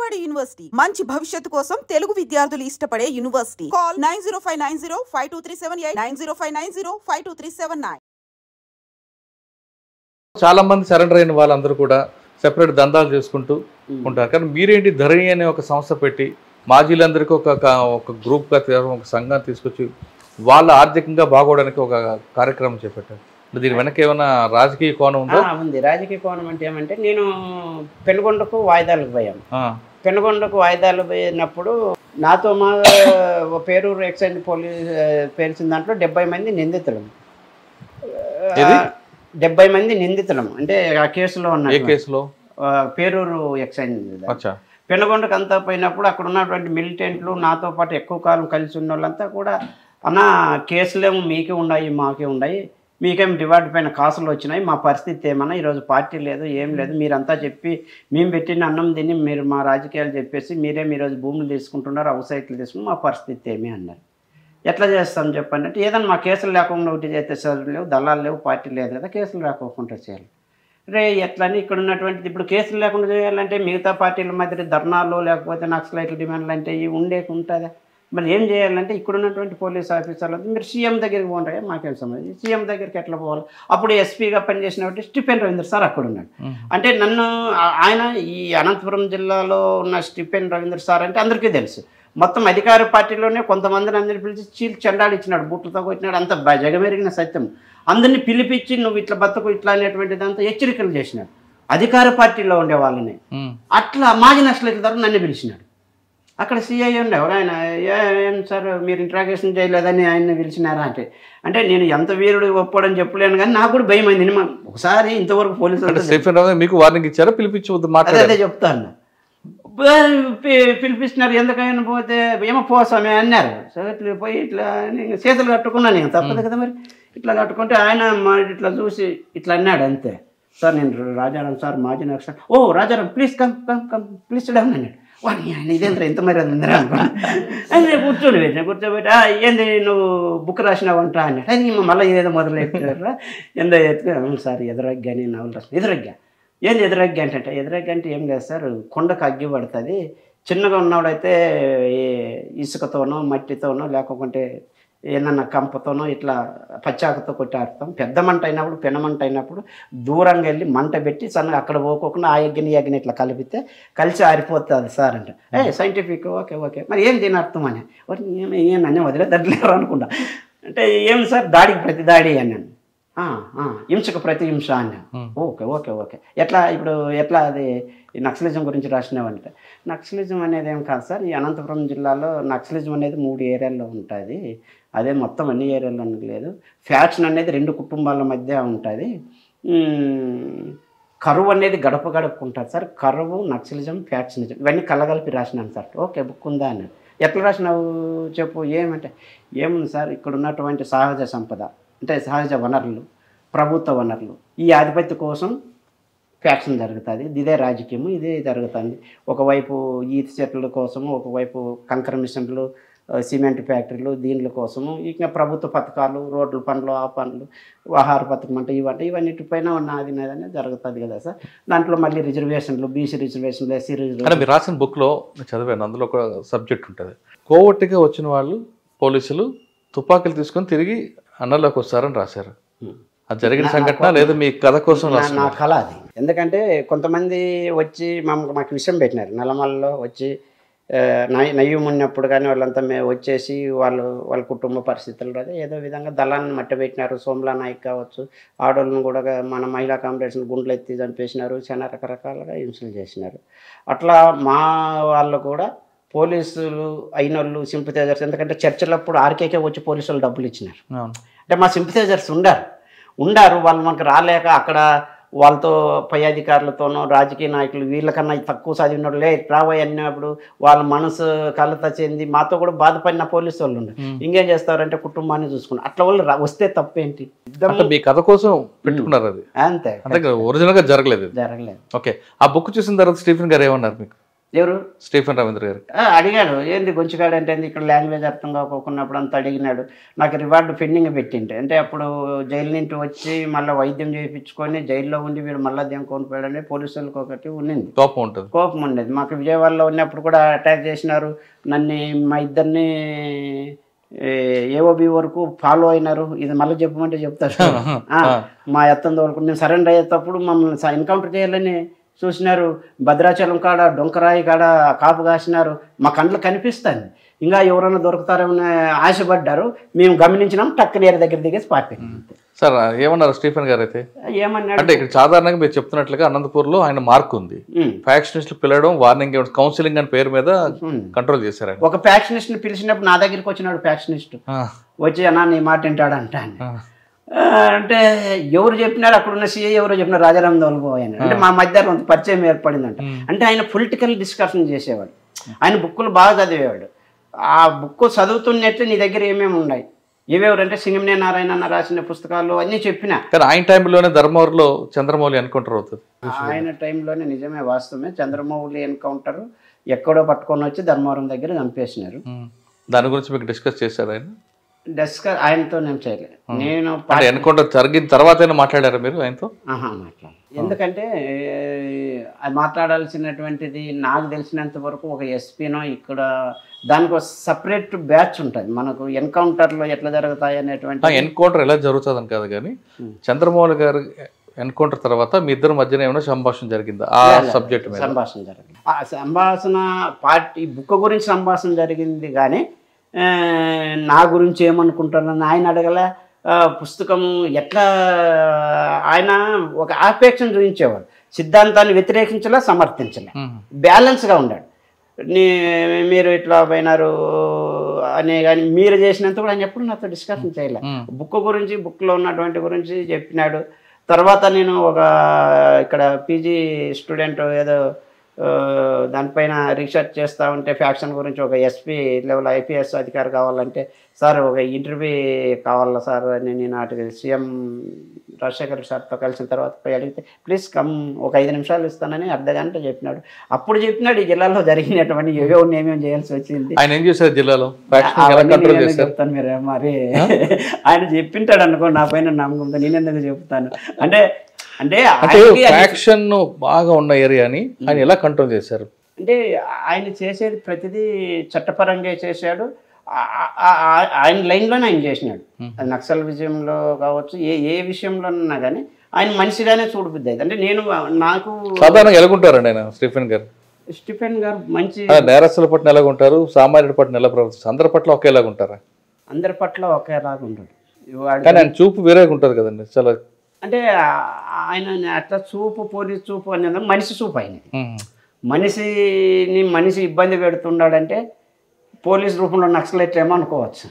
Vijayawada university మంచి భవిష్యత్తు కోసం తెలుగు విద్యార్థులు ఇష్టపడే యూనివర్సిటీ. కాల్ 9059052378 9059052379. చాలా మంది సరెండర్ అయిన వాళ్ళందరూ కూడా సెపరేట్ దందాలు చేసుకుంటూ ఉంటారు. కానీ మీరేంటి ధరణి అనే ఒక సంస్థ పెట్టి మాజీలందరికీ ఒక గ్రూప్గా ఒక సంఘాన్ని తీసుకొచ్చి వాళ్ళ ఆర్థికంగా బాగోవడానికి ఒక కార్యక్రమం చేపట్టారు. దీని వెనక ఏమైనా రాజకీయ కోణం ఉందా? ఉంది. రాజకీయ కోణం అంటే ఏమంటే, నేను పెనుగొండకు వాయిదాలకు పోయాను. పెనుగొండకు వాయిదాలు పోయినప్పుడు నాతో మా పేరూరు ఎక్సైజ్ పోలీస్ పేర్చిన దాంట్లో 70 మంది నిందితులు. 70 మంది నిందితులం అంటే ఆ కేసులో ఉన్న పేరూరు ఎక్సైజ్. పెనుగొండకు అంతా పోయినప్పుడు అక్కడ ఉన్నటువంటి మిలిటెంట్లు నాతో పాటు ఎక్కువ కాలం కలిసి ఉన్న వాళ్ళంతా కూడా, అన్న కేసులేమో మీకే ఉన్నాయి మాకే ఉన్నాయి, మీకేం డివార్డ్ పైన కాసులు వచ్చినాయి, మా పరిస్థితి ఏమన్నా, ఈరోజు పార్టీ లేదు ఏం లేదు, మీరంతా చెప్పి మేము పెట్టిన అన్నం తిని మీరు మా రాజకీయాలు చెప్పేసి మీరేం ఈరోజు భూములు తీసుకుంటున్నారు, అవసైట్లు తీసుకుని మా పరిస్థితి ఏమి అన్నారు. ఎట్లా చేస్తాం చెప్పండి అంటే, ఏదన్నా మా కేసులు లేకుండా ఒకటి చేస్తే చదువు లేవు, దళాలు లేవు, పార్టీ లేదు కదా, కేసులు రాకోకుండా చేయాలి. రే ఎట్లని ఇక్కడ ఉన్నటువంటిది ఇప్పుడు కేసులు లేకుండా చేయాలంటే మిగతా పార్టీల మధ్య ధర్నాలు లేకపోతే నక్సలైట్ల డిమాండ్లు అంటే ఇవి ఉంటుందా? మరి ఏం చేయాలంటే ఇక్కడ ఉన్నటువంటి పోలీస్ ఆఫీసర్లు మీరు సీఎం దగ్గరికి పోండి, మాకేం సమస్య, సీఎం దగ్గరికి ఎట్లా పోవాలి? అప్పుడు ఎస్పీగా పనిచేసినటువంటి స్టీఫెన్ రవీంద్ర సార్ అక్కడ ఉన్నాడు. అంటే నన్ను ఆయన ఈ అనంతపురం జిల్లాలో ఉన్న స్టీఫెన్ రవీంద్ర సార్ అంటే అందరికీ తెలుసు. మొత్తం అధికార పార్టీలోనే కొంతమందిని అందరిని పిలిచి చీల్ చెండాలు ఇచ్చినాడు, బూట్లతో కొట్టినాడు, అంత జగమెరిగిన సత్యం. అందరినీ పిలిపించి నువ్వు ఇట్లా బతుకు ఇట్లా అనేటువంటిది అంతా హెచ్చరికలు చేసినాడు అధికార పార్టీలో ఉండే వాళ్ళని. అట్లా మాజీ నక్సలైట్ల ద్వారా నన్ను పిలిచినాడు. అక్కడ సిఐ ఉండే ఆయన, ఏం సార్ మీరు ఇంట్రాగేషన్ చేయలేదని ఆయన్ని పిలిచినారా అంటే నేను ఎంత వీరుడు ఒప్పుకోవడం చెప్పలేను, కానీ నాకు కూడా భయం అయింది. ఒకసారి ఇంతవరకు పోలీసులు మీకు వార్నింగ్ ఇచ్చారా? పిలిపించవద్దు అదే చెప్తాను. పిలిపిస్తున్నారు, ఎందుకైనా పోతే ఏమో పోసామే అన్నారు. సో ఇట్లా పోయి ఇట్లా చేతులు కట్టుకున్నాను, నేను తప్పదు కదా మరి. ఇట్లా కట్టుకుంటే ఆయన ఇట్లా చూసి ఇట్లా అన్నాడు అంతే. సార్ నేను రాజారాం సార్ మాజీ Naxalite. Oh Rajaram please come come come please down అన్నాడు. వాడిని ఆయన ఇదేంద్ర ఎంత మరి అందరూ అనుకున్నాను. కూర్చోబెట్టి ఏంది నువ్వు బుక్ రాసినావంటా అన్నాడు. అది మళ్ళీ ఏదో మొదలెట్టారా ఎందో ఎత్తుకు సార్ ఎదురగ్గా అని నవ్వులు రాసిన. ఎదురగ్గా ఏంది ఎదురగ్గా అంటే, ఎదురగ్గా అంటే ఏం లేదు సార్, కొండకు అగ్గి పడుతుంది, చిన్నగా ఉన్నవాడైతే ఇసుకతోనో మట్టితోనో లేకపోతే ఏమన్నా కంపతోనో ఇట్లా పచ్చాకతో కొట్టి ఆడతాం. పెద్ద మంట అయినప్పుడు పెనమంట అయినప్పుడు దూరంగా వెళ్ళి మంట పెట్టి సన్నగా అక్కడ పోకోకుండా ఆ యజ్ఞని ఇట్లా కలిపితే కలిసి ఆరిపోతుంది సార్ అంటే. సైంటిఫిక్ ఓకే ఓకే మరి ఏం దీని అర్థం అని ఏమన్నా వదిలే దడ్లేరు అనుకుంటా. అంటే ఏం సార్ దాడికి ప్రతి దాడి అన్నాను, హింసకు ప్రతి హింస అన్నాను. ఓకే ఓకే ఓకే ఎట్లా ఇప్పుడు ఎట్లా అది నక్సలిజం గురించి రాసినావంటే, నక్సలిజం అనేది ఏం కాదు సార్, ఈ అనంతపురం జిల్లాలో నక్సలిజం అనేది 3 ఏరియాల్లో ఉంటుంది, అదే మొత్తం అన్ని ఏరియాల్లో లేదు. ఫ్యాక్షన్ అనేది 2 కుటుంబాల మధ్య ఉంటుంది. కరువు అనేది గడప గడపకుంటుంది సార్, కరువు నక్సలిజం ఫ్యాక్షనిజం ఇవన్నీ కలగలిపి రాసినాను సార్. ఓకే బుక్ ఉందా అన్నాడు. ఎట్లా రాసినావు చెప్పు ఏమంటే, ఏముంది సార్ ఇక్కడ ఉన్నటువంటి సహజ సంపద అంటే సహజ వనరులు, ప్రభుత్వ వనరులు, ఈ ఆధిపత్య కోసం ఫ్యాక్షన్ జరుగుతుంది, ఇదే రాజకీయము ఇదే జరుగుతుంది. ఒకవైపు ఈత చెట్ల కోసము, ఒకవైపు కంకర మిషన్లు, సిమెంట్ ఫ్యాక్టరీలు, దీనిల కోసము, ఇంకా ప్రభుత్వ పథకాలు, రోడ్ల పనులు, ఆ పనులు, ఆహార పథకం అంటే ఇవన్నిటిపైన ఉన్నది అనేది జరుగుతుంది కదా సార్. దాంట్లో మళ్ళీ రిజర్వేషన్లు, బీసీ రిజర్వేషన్లు, ఎస్సీ రిజర్వేషన్. మీరు రాసిన బుక్లో చదివాను, అందులో ఒక సబ్జెక్ట్ ఉంటుంది, కోవట్టుగా వచ్చిన వాళ్ళు పోలీసులు తుపాకులు తీసుకొని తిరిగి అన్నలోకి వస్తారని రాశారు. అది జరిగిన సంఘటన లేదా మీ కథ కోసం? నా కళ అది. ఎందుకంటే కొంతమంది వచ్చి మాకు విషయం పెట్టినారు నల్లమలలో వచ్చి, నయ్యం ఉన్నప్పుడు కానీ వాళ్ళంతా వచ్చేసి వాళ్ళ కుటుంబ పరిస్థితులు అదే ఏదో విధంగా దళాన్ని మట్టబెట్టినారు. సోమ్లా నాయక్ కావచ్చు, ఆడోళ్ళను కూడా మన మహిళా కాంపిటీషన్ గుండ్లు ఎత్తి చంపేసినారు, చాలా రకరకాలుగా హింసలు చేసినారు. అట్లా మా వాళ్ళు కూడా పోలీసులు అయిన వాళ్ళు సింపథైజర్స్, ఎందుకంటే చర్చలప్పుడు ఆర్కేకే వచ్చి పోలీసులు డబ్బులు ఇచ్చినారు. అంటే మా సింపథైజర్స్ ఉండారు వాళ్ళు మనకు రాలేక అక్కడ వాళ్ళతో పై అధికారులతోనో రాజకీయ నాయకులు వీళ్ళకన్నా తక్కువ చదివినోళ్ళు రాబోయే అన్నప్పుడు వాళ్ళ మనసు కలత చెంది మాతో కూడా బాధపడిన పోలీసు వాళ్ళు ఉన్నారు. ఇంకేం చేస్తారంటే కుటుంబాన్ని చూసుకున్నారు. అట్లా వాళ్ళు వస్తే తప్పేంటి? మీ కథ కోసం పెట్టుకున్నారు అది అంతే, ఒరిజినల్ గా జరగలేదు. జరగలేదు. ఓకే, ఆ బుక్ చూసిన తర్వాత స్టీఫెన్ గారు ఏమన్నారు మీకు? ఎవరు? స్టీఫెన్ రవీంద్ర గారు అడిగాడు, ఏంది గొంచుగాడు అంటే ఇక్కడ లాంగ్వేజ్ అర్థం కాకోకున్నప్పుడు అంతా అడిగినాడు. నాకు రివార్డు పెండింగ్ పెట్టింటే, అంటే అప్పుడు జైలు నుంచి వచ్చి మళ్ళీ వైద్యం చేయించుకొని జైల్లో ఉండి వీడు మళ్ళీ దేంకొని పోయాడని పోలీసులకు ఒకటి ఉన్నింది, కోపం ఉండేది. మాకు విజయవాడలో ఉన్నప్పుడు కూడా అటాక్ చేసినారు నన్ను, మా ఇద్దరిని ఏఓబి వరకు ఫాలో అయినారు. ఇది మళ్ళీ చెప్పమంటే చెప్తారు. మా ఎత్తంది వరకు నేను సరెండర్ అయ్యేటప్పుడు మమ్మల్ని ఎన్కౌంటర్ చేయాలని చూసినారు. భద్రాచలం కాడ డొంకరాయి కాడ కాపు కాసినారు. మా కండ్లు కనిపిస్తాను, ఇంకా ఎవరైనా దొరుకుతారేమని ఆశపడ్డారు. మేము గమనించినాం, టక్కున ఏరి దగ్గర దిగేసి పార్టీ. సార్ ఏమన్నారు స్టీఫెన్ గారు అయితే? ఏమన్నాడు అంటే ఇక్కడ సాధారణంగా మీరు చెప్తున్నట్లుగా అనంతపూర్లో ఆయన మార్క్ ఉంది, ఫ్యాక్షనిస్టులు పిలవడం, వార్నింగ్, కౌన్సిలింగ్ అని పేరు మీద కంట్రోల్ చేశారు. ఒక ఫ్యాక్షనిస్ట్ ని పిలిచినప్పుడు నా దగ్గరికి వచ్చినాడు ఫ్యాక్షనిస్ట్, వచ్చి అన్నా నీ మాట వింటాడు అంట అంటే ఎవరు చెప్పినారు, అక్కడున్న సీఏ ఎవరో చెప్పినారు, రాజారాం దొలపోయాను అంటే మా మధ్య పరిచయం ఏర్పడిందంట. అంటే ఆయన పొలిటికల్ డిస్కషన్ చేసేవాడు, ఆయన బుక్కులు బాగా చదివేవాడు. ఆ బుక్ చదువుతున్నట్లే నీ దగ్గర ఏమేమి ఉన్నాయి, ఏవేవరంటే సింగమనే నారాయణ రాసిన పుస్తకాలు అన్నీ చెప్పినా. కానీ ఆయన టైంలోనే ధర్మవరంలో చంద్రమౌళి ఎన్కౌంటర్ అవుతుంది. ఆయన టైంలోనే నిజమే, వాస్తవమే. చంద్రమౌళి ఎన్కౌంటర్ ఎక్కడో పట్టుకొని వచ్చి ధర్మవరం దగ్గర చంపేసినారు. దాని గురించి మీకు డిస్కస్ చేశారు ఆయన? డిస్కస్ ఆయనతో నేను చేయలేదు. నేను ఎన్కౌంటర్ జరిగిన తర్వాత మాట్లాడారా మీరు ఆయనతో? మాట్లాడాను. ఎందుకంటే అది మాట్లాడాల్సినటువంటిది నాకు తెలిసినంత వరకు ఒక ఎస్పీనో ఇక్కడ దానికి ఒక సపరేట్ బ్యాచ్ ఉంటుంది మనకు. ఎన్కౌంటర్లో ఎట్లా జరుగుతాయి అనేటువంటి ఎన్కౌంటర్ ఎలా జరుగుతుందని కాదు, కానీ చంద్రమౌళి గారు ఎన్కౌంటర్ తర్వాత మీ ఇద్దరు మధ్యన ఏమైనా సంభాషణ జరిగిందా ఆ సబ్జెక్ట్ మీద? సంభాషణ జరిగింది. ఆ సంభాషణ పార్టీ బుక్ గురించి సంభాషణ జరిగింది, కానీ నా గురించి ఏమనుకుంటారని ఆయన అడగల. పుస్తకం ఎట్లా ఆయన ఒక ఆపేక్షను చూపించేవాడు, సిద్ధాంతాన్ని వ్యతిరేకించలే, సమర్థించలే, బ్యాలెన్స్గా ఉన్నాడు. మీరు ఇట్లా పోయినారు అనే కానీ మీరు చేసినంత కూడా ఆయన ఎప్పుడు నాతో డిస్కషన్ చేయలే. బుక్ గురించి, బుక్లో ఉన్నటువంటి గురించి చెప్పినాడు. తర్వాత నేను ఒక ఇక్కడ పీజీ స్టూడెంట్ ఏదో దానిపైన రీసెర్చ్ చేస్తూ ఉంటే ఫ్యాక్షన్ గురించి ఒక ఎస్పీ లెవెల్ ఐపీఎస్ అధికారి కావాలంటే, సార్ ఒక ఇంటర్వ్యూ కావాలా సార్ అని నేను అటు సీఎం రాజశేఖర్ సార్తో కలిసిన తర్వాత పోయి అడిగితే, ప్లీజ్ కమ్ ఒక 5 నిమిషాలు ఇస్తానని అర్ధగంట చెప్పినాడు. అప్పుడు చెప్పినాడు ఈ జిల్లాలో జరిగినటువంటి ఏమేమి చేయాల్సి వచ్చింది. ఆయన ఏం చేశారు జిల్లాలో? చెప్తాను మీరు మరి ఆయన చెప్పింటాడు అనుకో, నా పైన నమ్మకంతో నేనెందుకు చెప్తాను. అంటే ఫ్యాక్షన్ బాగా ఉన్న ఏరియాని ఆయన ఎలా కంట్రోల్ చేశారు? అంటే ఆయన చేసేది ప్రతిదీ చట్టపరంగా చేశాడు. ఆయన లైన్లోనే ఆయన చేసినాడు. అది నక్సల్ విజయంలో కావచ్చు, ఏ విషయంలోనన్నా కానీ ఆయన మనిషిగానే చూడబుద్ది అయితే. అంటే నేను నాకు సాధారణంగా ఎలాగుంటారండి ఆయన స్టీఫెన్ గారు? మంచి నేరస్తుల పట్ల ఎలాగుంటారు, సామాన్యుడి పట్ల ఎలా ప్రవర్తిస్తారు? అందరి పట్ల ఒకేలాగుంటారా? అందరి పట్ల ఒకేలాగా ఉంటాడు. కానీ ఆయన చూపు వేరేగా ఉంటుంది కదండి చాలా. అంటే ఆయన అట్లా చూపు, పోలీస్ చూపు అనేది మనిషి చూపు. ఆయన మనిషి ఇబ్బంది పెడుతున్నాడంటే పోలీస్ రూపంలో నక్సలైట్లు ఏమో అనుకోవచ్చు.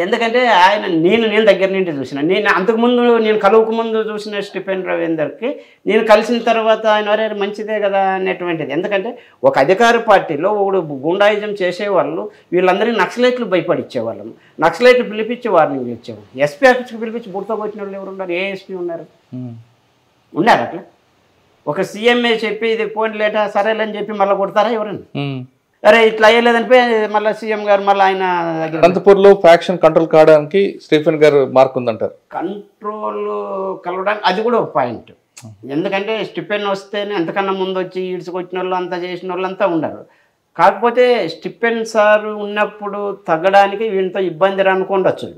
ఎందుకంటే ఆయన నేను దగ్గర నుండి చూసిన, నేను అంతకుముందు నేను కలువకు ముందు చూసిన స్టీఫెన్ రవీందర్కి నేను కలిసిన తర్వాత ఆయన వరే మంచిదే కదా అనేటువంటిది. ఎందుకంటే ఒక అధికార పార్టీలో ఒకడు గుండాయిజం చేసేవాళ్ళు వీళ్ళందరినీ నక్సలైట్లు భయపడిచ్చేవాళ్ళము. నక్సలైట్లు పిలిపించి వార్నింగ్లు ఇచ్చేవాళ్ళు. ఎస్పీ ఆఫీస్కి పిలిపించి బుర్తో వచ్చిన వాళ్ళు ఎవరు ఉన్నారు? ఏ ఎస్పీ ఉన్నారు అట్లా? ఒక సీఎంఏ చెప్పి ఇది పోయిన లేట సరేలేని చెప్పి మళ్ళీ కొడతారా ఎవరైనా? అరే ఇట్లా అయ్యలేదనిపి మళ్ళీ సీఎం గారు మళ్ళీ ఆయన అనంతపూర్లో ఫ్యాక్షన్ కంట్రోల్ కావడానికి స్టీఫెన్ గారు మార్క్ ఉందంటారు. కంట్రోల్ కలవడానికి అది కూడా ఒక పాయింట్. ఎందుకంటే స్టీఫెన్ వస్తేనే అంతకన్నా ముందు వచ్చి ఈడ్చుకొచ్చిన వాళ్ళు అంతా చేసిన వాళ్ళు అంతా ఉండరు. కాకపోతే స్టీఫెన్ సార్ ఉన్నప్పుడు తగ్గడానికి వీళ్ళతో ఇబ్బంది అనుకోండొచ్చు.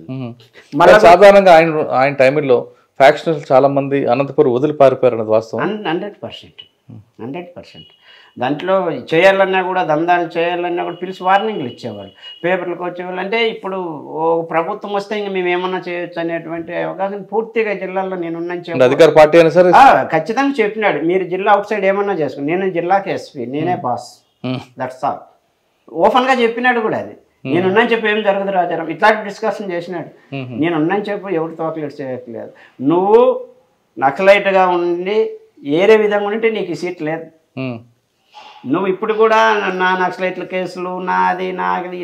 మళ్ళీ సాధారణంగా ఆయన టైంలో ఫ్యాక్షన్స్ చాలా మంది అనంతపురం వదిలి పారిపోయారు అన్నది వాస్తవం. 100%. దాంట్లో చేయాలన్నా కూడా దందాలు చేయాలన్నా కూడా పిలిచి వార్నింగ్లు ఇచ్చేవాళ్ళు, పేపర్లకు వచ్చేవాళ్ళు. అంటే ఇప్పుడు ఓ ప్రభుత్వం వస్తే ఇంక మేము ఏమన్నా చేయొచ్చు అనేటువంటి అవకాశం పూర్తిగా జిల్లాలో నేనున్నాను చెప్పి అధికార పార్టీ అయినా సరే ఖచ్చితంగా చెప్పినాడు. మీరు జిల్లా అవుట్ సైడ్ ఏమన్నా చేసుకోండి, నేను జిల్లాకి ఎస్పీ, నేనే బాస్, దట్స్ ఆల్. ఓపెన్గా చెప్పినాడు కూడా. అది నేనున్నాను చెప్పి ఏం జరగదు రాజారాం, ఇట్లాంటి డిస్కషన్ చేసినాడు. నేనున్నాను చెప్పి ఎవరు తోకలేడు చేయట్లేదు. నువ్వు నక్సలైట్గా ఉండి ఏరే విధంగా ఉంటే నీకు ఈ సీట్ లేదు. నువ్వు ఇప్పుడు కూడా నా నక్సలైట్ల కేసులు నాది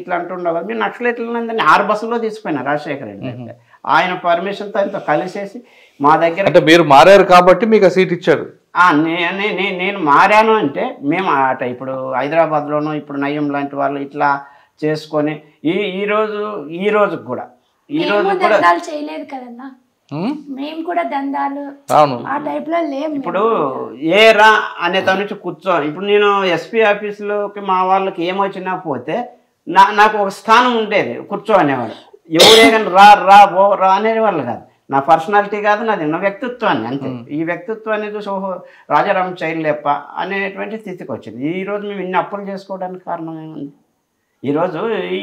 ఇట్లా అంటుండవు. మీరు నక్సలైట్లందరినీ 6 బస్సుల్లో తీసుకుపోయినా రాజశేఖర్ రెడ్డి. ఆయన పర్మిషన్తో ఆయనతో కలిసేసి మా దగ్గర. అంటే మీరు మారారు కాబట్టి మీకు ఆ సీట్ ఇచ్చాడు. నేను మారాను అంటే మేము అట ఇప్పుడు హైదరాబాద్లోనూ ఇప్పుడు నయం లాంటి వాళ్ళు ఇట్లా చేసుకొని ఈ రోజు కూడా చేయలేదు కదన్నా, మేము కూడా దందాలు ఆ టైప్ లో లేము. ఇప్పుడు ఏ రా అనే దాని నుంచి కూర్చోని ఇప్పుడు నేను ఎస్పీ ఆఫీసులోకి మా వాళ్ళకి ఏమొచ్చినా పోతే నాకు ఒక స్థానం ఉండేది, కూర్చోనేవాడు. ఎవరే కానీ రా అనేవాళ్ళు కాదు. నా పర్సనాలిటీ కాదు, నాది నా వ్యక్తిత్వాన్ని అంతే. ఈ వ్యక్తిత్వాన్ని చూసి ఓహో రాజారాం చైల్లేప్ప అనేటువంటి స్థితికి వచ్చింది. ఈరోజు మేము ఇన్ని అప్పులు చేసుకోవడానికి కారణం ఏముంది?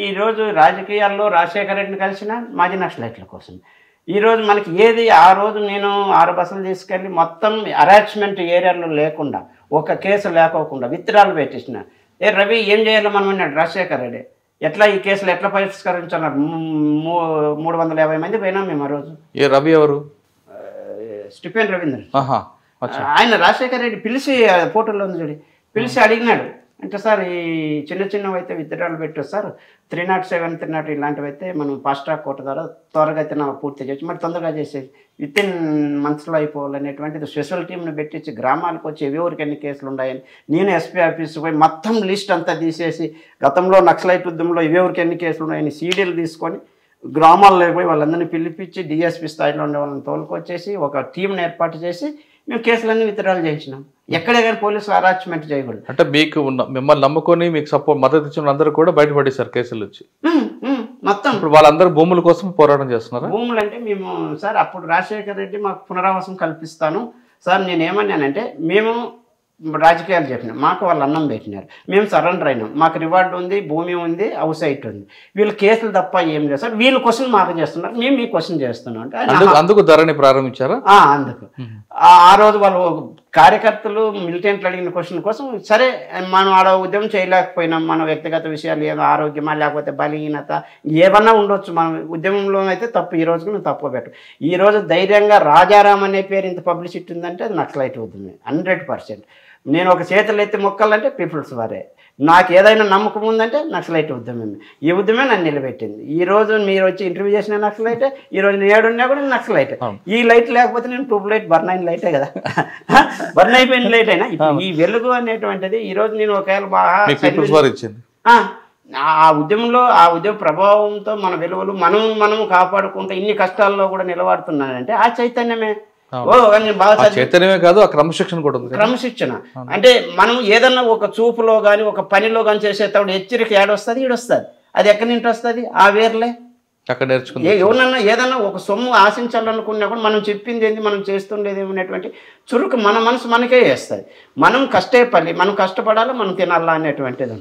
ఈరోజు రాజకీయాల్లో రాజశేఖర రెడ్డిని కలిసిన మాజీ నక్సలైట్ల కోసం. ఈరోజు మనకి ఏది ఆ రోజు నేను 6 బస్సులు తీసుకెళ్ళి మొత్తం అరాచ్మెంట్ ఏరియాలో లేకుండా ఒక కేసు లేకోకుండా విత్డ్రాలు పెట్టేసిన. రవి ఏం చేయాలో మనం అన్నాడు రాజశేఖర రెడ్డి. ఎట్లా ఈ కేసులు ఎట్లా పరిష్కరించాలన్నారు. 350 మంది పోయినాం మేము ఆ రోజు. ఏ రవి ఎవరు? స్టిఫెన్ రవీంద్ర. ఆయన రాజశేఖర రెడ్డి పిలిచి ఫోటోలో ఉంది చూడి, పిలిచి అడిగినాడు. అంటే సార్ ఈ చిన్నవి అయితే విత్డ్రాలు పెట్టు సార్, 307, 300 ఇలాంటివి అయితే మనం ఫాస్ట్ ట్రాక్ కోర్టు ద్వారా త్వరగా అయితే పూర్తి చేయొచ్చు, మరి తొందరగా చేసేది వితిన్ మంత్స్లో అయిపోవాలనేటువంటిది స్పెషల్ టీంను పెట్టించి గ్రామాలకు వచ్చి ఎవరికి ఎన్ని కేసులు ఉన్నాయని నేను ఎస్పీ ఆఫీస్కి పోయి మొత్తం లిస్ట్ అంతా తీసేసి గతంలో నక్సలైట్ ఉద్యమంలో ఎవరికి ఎన్ని కేసులు ఉన్నాయని సీడీలు తీసుకొని గ్రామాల్లో పోయి వాళ్ళందరినీ పిలిపించి డిఎస్పీ స్థాయిలో ఉండే వాళ్ళని తోలుకొచ్చేసి ఒక టీంని ఏర్పాటు చేసి మేము కేసులన్నీ విత్డ్రాలు చేయించినాం. ఎక్కడే కానీ పోలీసులు అరాచ్మెంట్ చేయకూడదు. అంటే మీకు మిమ్మల్ని నమ్ముకొని మీకు మద్దతు ఇచ్చిన అందరూ కూడా బయటపడేశారు కేసులు వచ్చి మొత్తం. ఇప్పుడు వాళ్ళందరూ భూముల కోసం పోరాటం చేస్తున్నారు. భూములు అంటే మేము సార్ అప్పుడు రాజశేఖర రెడ్డి మాకు పునరావాసం కల్పిస్తాను సార్, నేను ఏమన్నానంటే మేము రాజకీయాలు చెప్పినాం, మాకు వాళ్ళు అన్నం పెట్టినారు, మేము సరెండర్ అయినాం, మాకు రివార్డు ఉంది, భూమి ఉంది, హౌస్ సైట్ ఉంది, వీళ్ళు కేసులు తప్ప ఏం లేదు సార్, వీళ్ళు క్వశ్చన్ మాకు చేస్తున్నారు, మేము మీ క్వశ్చన్ చేస్తున్నాం అంటే అందుకు ధరణి ప్రారంభించారా? అందుకు ఆ రోజు వాళ్ళు కార్యకర్తలు మిలిటెంట్లు అడిగిన క్వశ్చన్ కోసం సరే మనం ఆడ ఉద్యమం చేయలేకపోయినాం, మన వ్యక్తిగత విషయాలు ఏదో ఆరోగ్యమా లేకపోతే బలహీనత ఏమన్నా ఉండొచ్చు, మన ఉద్యమంలో అయితే తప్పు, ఈ రోజుకి మేము తప్పు పెట్టు. ఈ రోజు ధైర్యంగా రాజారాం అనే పేరు ఇంత పబ్లిసిటీ ఉందంటే అది నక్సలైట్ ఉద్యమే 100%. నేను ఒక చేతులు ఎత్తి మొక్కాలంటే పీపుల్స్ వారే, నాకు ఏదైనా నమ్మకం ఉందంటే నక్సలైట్ ఉద్యమమే. ఈ ఉద్యమే నన్ను నిలబెట్టింది. ఈ రోజు మీరు వచ్చి ఇంటర్వ్యూ చేసిన నక్సలైటే, ఈ రోజు నేను ఏడున్నా కూడా నక్సలైటే. ఈ లైట్ లేకపోతే నేను ట్యూబ్ లైట్ బర్న్ అయిన లైటే కదా, బర్న్ అయిపోయిన లైట్ అయినా ఈ వెలుగు అనేటువంటిది ఈ రోజు నేను ఒకవేళ బాగా ఆ ఉద్యమంలో ఆ ఉద్యమ ప్రభావంతో మన విలువలు మనం కాపాడుకుంటూ ఇన్ని కష్టాల్లో కూడా నిలబడుతున్నానంటే ఆ చైతన్యమే. చైతన్యమే కాదు, ఆ క్రమశిక్షణ కూడా ఉంది. క్రమశిక్షణ అంటే మనం ఏదన్నా ఒక చూపులో కానీ ఒక పనిలో కానీ చేసేటప్పుడు హెచ్చరిక ఏడొస్తుంది, ఈడొస్తుంది. అది ఎక్కడి నుంచి వస్తుంది? ఆ వేర్లే అక్కడ నేర్చుకుని. ఎవరన్నా ఏదన్నా ఒక సొమ్ము ఆశించాలనుకున్నా కూడా మనం చెప్పింది ఏంటి, మనం చేస్తుండేది అనేటువంటి చురుకు మన మనసు మనకే వేస్తుంది. మనం కష్టపడాలి, మనం కష్టపడాలి, మనం తినాలా అనేటువంటిది.